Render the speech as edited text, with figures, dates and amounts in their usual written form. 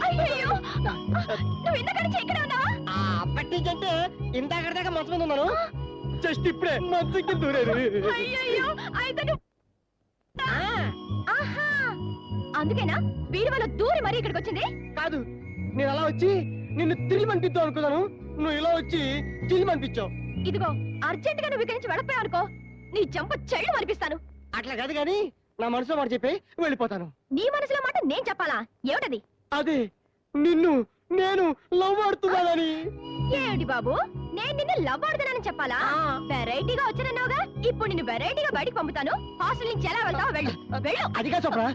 అయ్యో నువ్వు ఇంతకడిచి ఇక్కడ ఉన్నావా? అప్పటికంటే ఇందాకదాకా మంచం మీద ఉన్నాను. జస్ట్ ఇప్పుడే మంచంకి దూరారు. అయ్యో అయితే ఆహా అందుకేనా బీరువాలో దూరి మరీ ఇక్కడికి వచ్చింది? కాదు, నేను అలా వచ్చి నిన్ను తిరిగి పంపిద్దాం అనుకున్నాను. నువ్వు ఇలా వచ్చి తిరిగి పంపించావు. ఇదిగో అర్జెంట్ గా నువ్వు ఇక్కడి నుంచి వెళ్ళిపోయావు అనుకో, నీ చెంప చెళ్ళు మరిపిస్తాను. అట్లా కాదు గాని నా మనసులో మాట చెప్పి వెళ్ళిపోతాను. నీ మనసులో మాట నేను చెప్పాలా? ఏమిటది? అదే నిన్ను నేను లవ్ ఆడుతున్నానని. ఏమిటి బాబు, నేను నిన్ను లవ్ ఆడుతున్నానని చెప్పాలా? వెరైటీగా వచ్చానన్నావుగా, ఇప్పుడు నిన్ను వెరైటీగా బయటికి పంపుతాను. హాస్టల్ నుంచి ఎలా వెళ్తావో వెళ్ళు. వెళ్ళు. అదిగా చోప్రా.